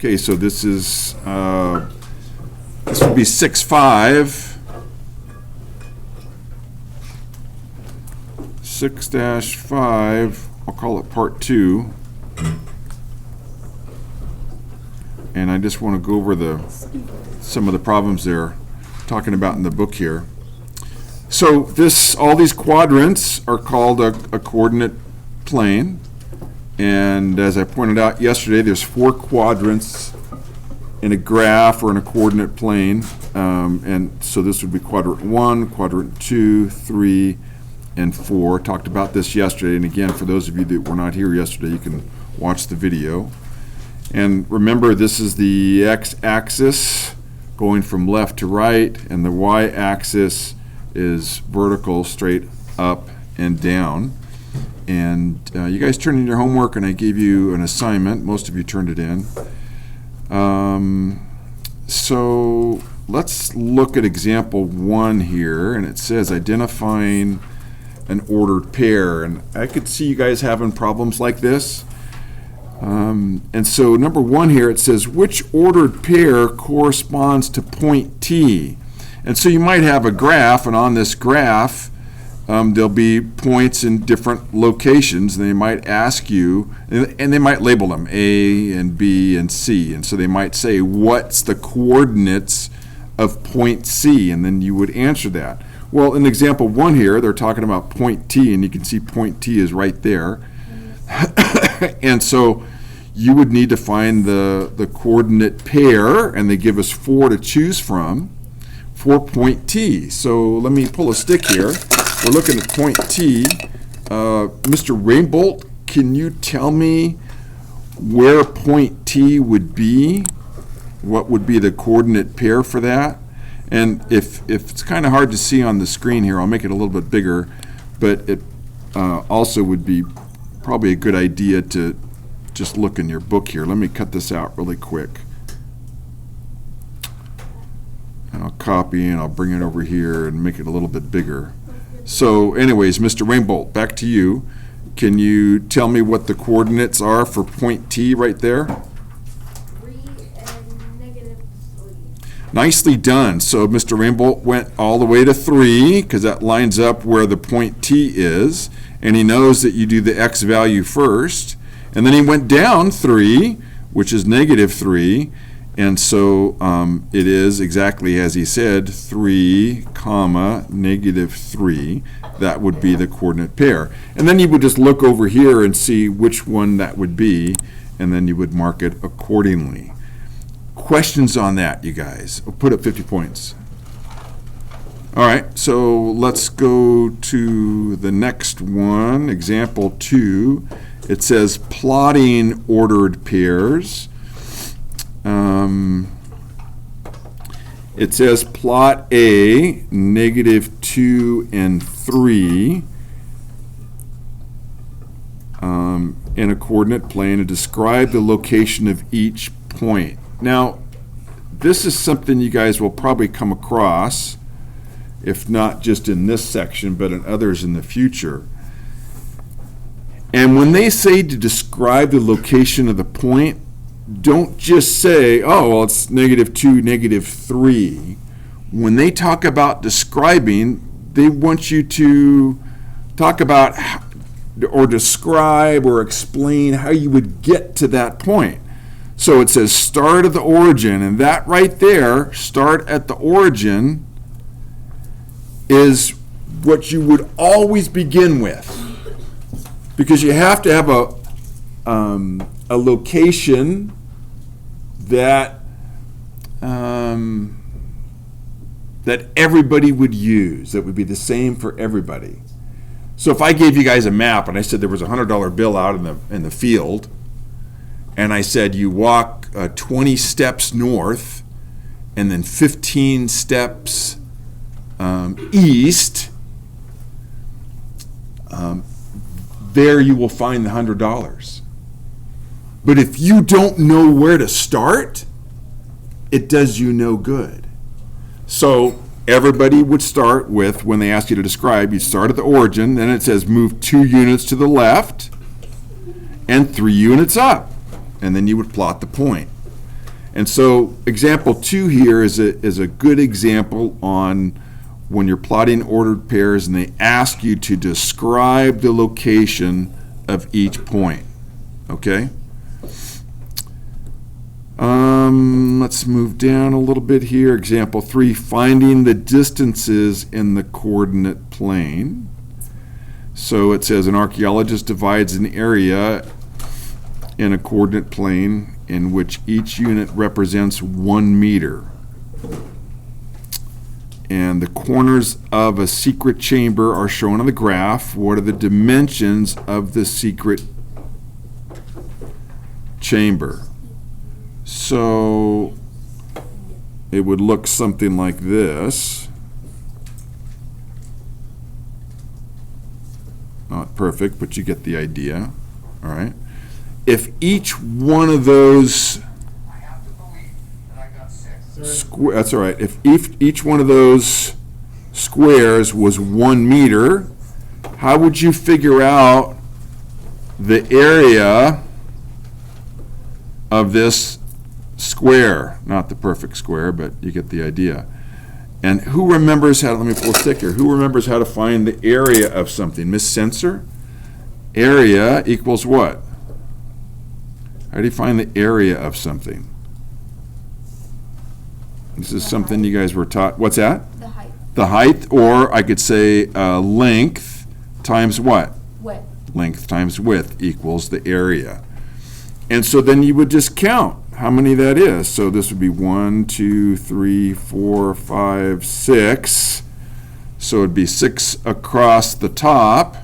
Okay, so this would be 6-5. 6-5, I'll call it part 2. And I just want to go over some of the problems they're talking about in the book here. So all these quadrants are called a coordinate plane. And as I pointed out yesterday, there's 4 quadrants in a graph or in a coordinate plane. And so this would be quadrant 1, quadrant 2, 3, and 4. Talked about this yesterday. And again, for those of you that were not here yesterday, you can watch the video. And remember, this is the x-axis going from left to right, and the y-axis is vertical, straight up and down. And you guys turned in your homework, and I gave you an assignment. Most of you turned it in. So let's look at example 1 here, and it says identifying an ordered pair. And I could see you guys having problems like this. And so number 1 here, it says, which ordered pair corresponds to point T? And so you might have a graph, and on this graph, there'll be points in different locations, and they might ask you, and they might label them A and B and C. And so they might say, what's the coordinates of point C? And then you would answer that. Well, in example 1 here, they're talking about point T, and you can see point T is right there. And so you would need to find the coordinate pair, and they give us 4 to choose from for point T. So let me pull a stick here. We're looking at point T. Mr. Rainbolt, can you tell me where point T would be? What would be the coordinate pair for that? And if it's kind of hard to see on the screen here, I'll make it a little bit bigger, but it also would be probably a good idea to just look in your book here. Let me cut this out really quick. And I'll copy and I'll bring it over here and make it a little bit bigger. So anyways, Mr. Rainbolt, back to you. Can you tell me what the coordinates are for point T right there? 3 and -3. Nicely done. So Mr. Rainbolt went all the way to 3 because that lines up where the point T is, and he knows that you do the x value first, and then he went down 3, which is -3, and so it is exactly as he said, 3, -3. That would be the coordinate pair. And then you would just look over here and see which one that would be, and then you would mark it accordingly. Questions on that, you guys? I'll put up 50 points. All right, so let's go to the next one, example 2. It says plotting ordered pairs. It says plot A, -2 and 3 in a coordinate plane and describe the location of each point. Now, this is something you guys will probably come across, if not just in this section, but in others in the future. And when they say to describe the location of the point, don't just say, oh, well, it's -2, -3. When they talk about describing, they want you to talk about or describe or explain how you would get to that point. So it says start at the origin, and that right there, start at the origin, is what you would always begin with, because you have to have a location that that everybody would use, that would be the same for everybody. So if I gave you guys a map and I said there was a $100 bill out in the field, and I said you walk 20 steps north and then 15 steps east, there you will find the $100. But if you don't know where to start, it does you no good. So everybody would start with, when they ask you to describe, you start at the origin, then it says move 2 units to the left and 3 units up, and then you would plot the point. And so example 2 here is a good example on when you're plotting ordered pairs and they ask you to describe the location of each point, okay? Let's move down a little bit here. Example 3, finding the distances in the coordinate plane. So it says an archaeologist divides an area in a coordinate plane in which each unit represents 1 meter. And the corners of a secret chamber are shown on the graph. What are the dimensions of the secret chamber? So it would look something like this. Not perfect, but you get the idea. All right. If each one of those that's all right. If each one of those squares was 1 meter, how would you figure out the area of this square? Not the perfect square, but you get the idea. And who remembers how, let me pull a stick here, who remembers how to find the area of something? Miss Sensor? Area equals what? How do you find the area of something? This is something you guys were taught. What's that? The height. The height, or I could say length times what? Width. Length times width equals the area. And so then you would just count how many that is. So this would be 1, 2, 3, 4, 5, 6. So it'd be 6 across the top.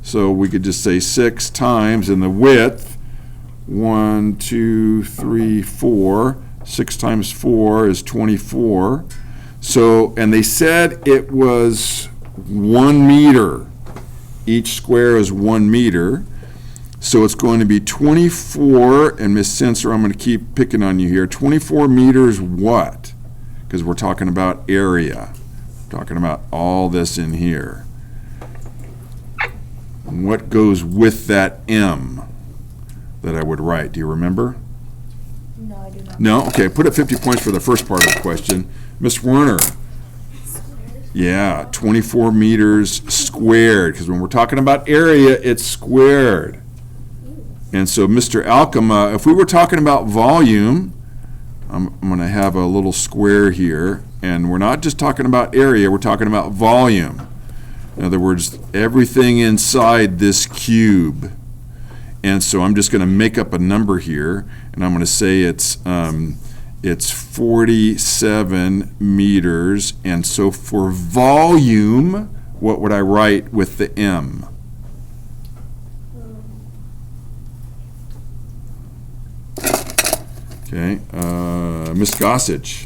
So we could just say 6 times, and the width, 1, 2, 3, 4. 6 times 4 is 24. So, and they said it was 1 meter. Each square is 1 meter. So it's going to be 24, and Miss Sensor, I'm going to keep picking on you here. 24 meters what? Because we're talking about area. Talking about all this in here. What goes with that M that I would write? Do you remember? No, I do not. No? Okay, put up 50 points for the first part of the question. Miss Werner. Yeah, 24 meters squared, because when we're talking about area, it's squared. And so, Mr. Alcama, if we were talking about volume, I'm going to have a little square here, and we're not just talking about area, we're talking about volume. In other words, everything inside this cube. And so I'm just going to make up a number here, and I'm going to say it's 47 meters. And so for volume, what would I write with the M? Okay, Miss Gossage.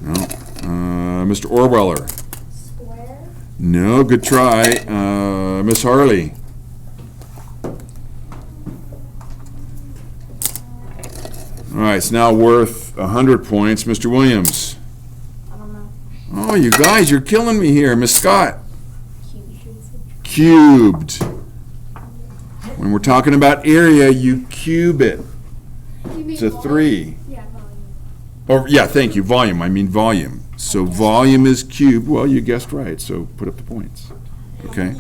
No. Mr. Orweller. Square. No, good try. Miss Harley. All right, it's now worth 100 points. Mr. Williams. I don't know. Oh, you guys, you're killing me here. Miss Scott. Cube. Cubed. When we're talking about area, you cube it. You mean It's a volume? 3. Yeah, volume. Or, yeah, thank you, volume. I mean volume. So volume is cubed. Well, you guessed right, so put up the points. Okay.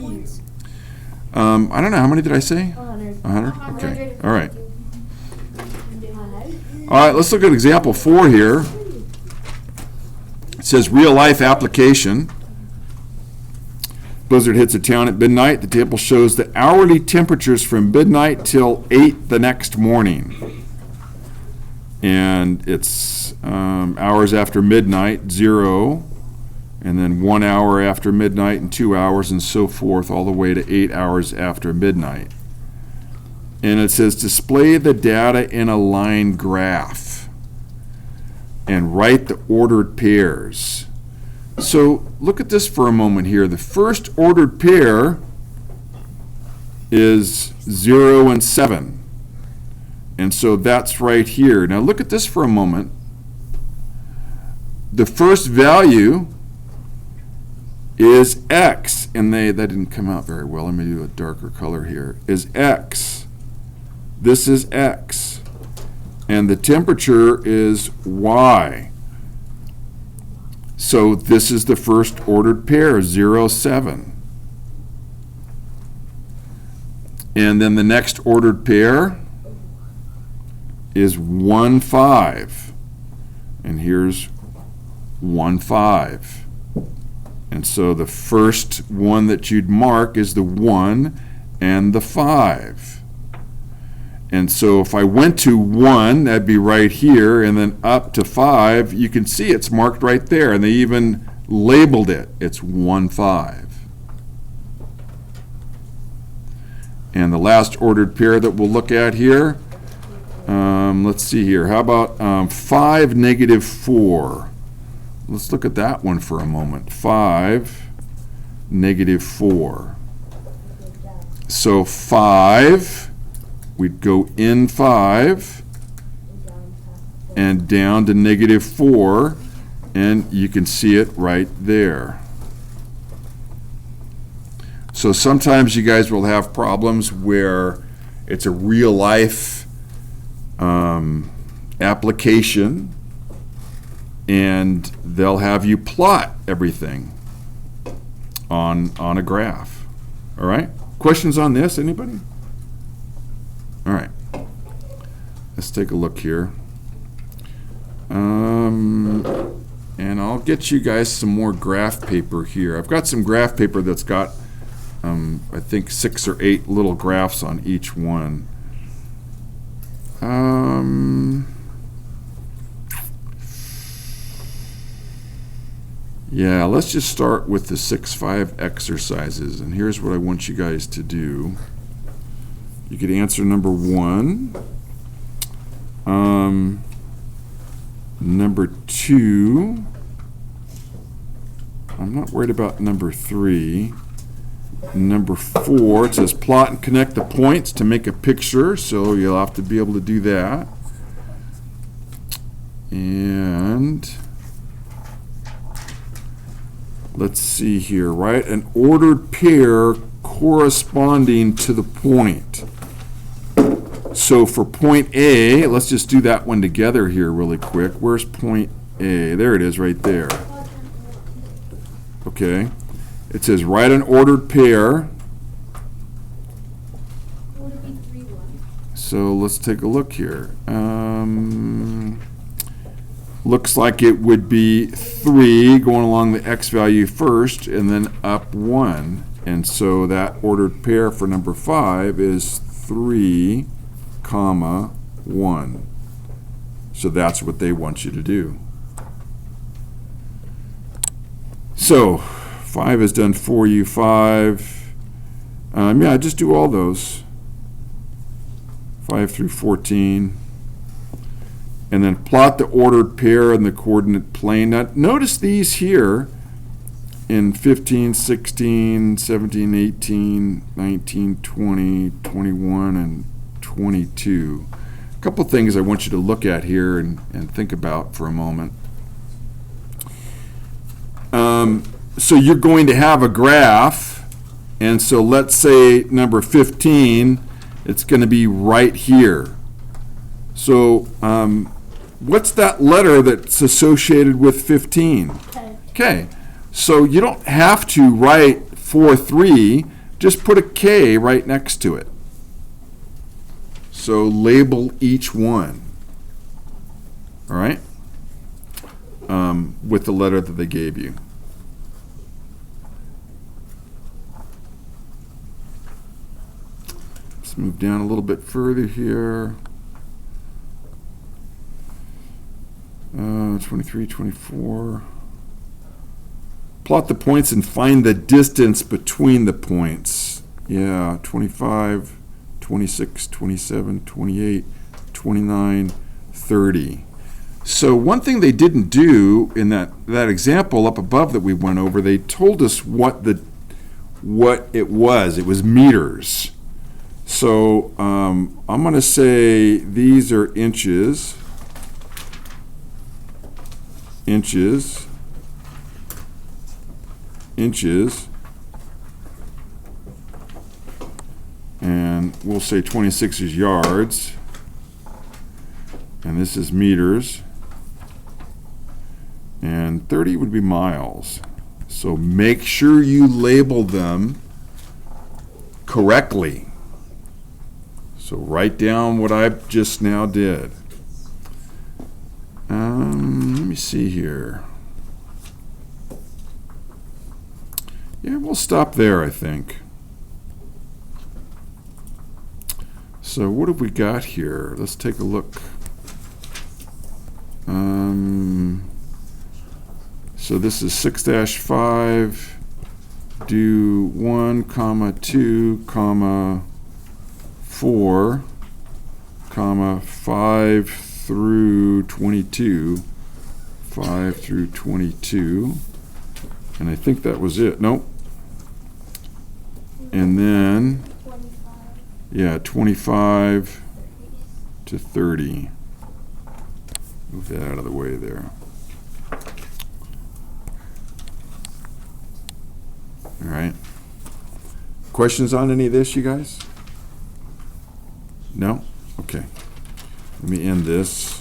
I don't know, how many did I say? 100. 100? Okay, all right. 100. All right, let's look at example 4 here. It says real-life application. Blizzard hits a town at midnight. The table shows the hourly temperatures from midnight till 8 the next morning. And it's hours after midnight, 0, and then 1 hour after midnight and 2 hours and so forth, all the way to 8 hours after midnight. And it says display the data in a line graph and write the ordered pairs. So look at this for a moment here. The first ordered pair is 0 and 7. And so that's right here. Now look at this for a moment. The first value is X, and that didn't come out very well. Let me do a darker color here, is X. this is X, and the temperature is Y. So this is the first ordered pair, 0, 7. And then the next ordered pair is 1, 5. And here's 1, 5. And so the first one that you'd mark is the 1 and the 5. And so if I went to 1, that'd be right here, and then up to 5, you can see it's marked right there, and they even labeled it. It's 1, 5. And the last ordered pair that we'll look at here, let's see here. How about 5, negative 4? Let's look at that one for a moment. 5, negative 4. So 5, we'd go in 5 and down to negative 4, and you can see it right there. So sometimes you guys will have problems where it's a real life application, and they'll have you plot everything on a graph. All right? Questions on this, anybody? All right. Let's take a look here. And I'll get you guys some more graph paper here. I've got some graph paper that's got, I think, 6 or 8 little graphs on each one. Yeah, let's just start with the 6-5 exercises, and here's what I want you guys to do. You could answer number 1. Number 2. I'm not worried about number 3. Number 4, it says plot and connect the points to make a picture, so you'll have to be able to do that. And let's see here, write an ordered pair corresponding to the point. So for point A, let's just do that one together here really quick. Where's point A? There it is right there. Okay. It says write an ordered pair. Would it be 3, 1? So let's take a look here. Looks like it would be 3 going along the x value first, and then up 1. And so that ordered pair for number 5 is 3, comma, 1. So that's what they want you to do. So 5 is done for you. 5. Yeah, just do all those. 5 through 14. And then plot the ordered pair in the coordinate plane. Now, notice these here in 15, 16, 17, 18, 19, 20, 21, and 22. A couple things I want you to look at here and think about for a moment. So you're going to have a graph, and so let's say number 15, it's going to be right here. So what's that letter that's associated with 15? Okay. Okay, so you don't have to write 4, 3, just put a K right next to it. So label each one, all right, with the letter that they gave you. Let's move down a little bit further here. 23, 24. Plot the points and find the distance between the points. Yeah, 25, 26, 27, 28, 29, 30. So one thing they didn't do in that example up above that we went over, they told us what it was. It was meters. So I'm going to say these are inches. Inches. And we'll say 26 is yards. And this is meters. And 30 would be miles. So make sure you label them correctly. So write down what I just now did. Let me see here. Yeah, we'll stop there, I think. So what have we got here? Let's take a look. So this is 6-5. Do 1, 2, 4, 5 through 22. 5 through 22. And I think that was it. Nope. And then, 25. yeah, 25 to 30. Move that out of the way there. All right. Questions on any of this, you guys? No? Okay. Let me end this.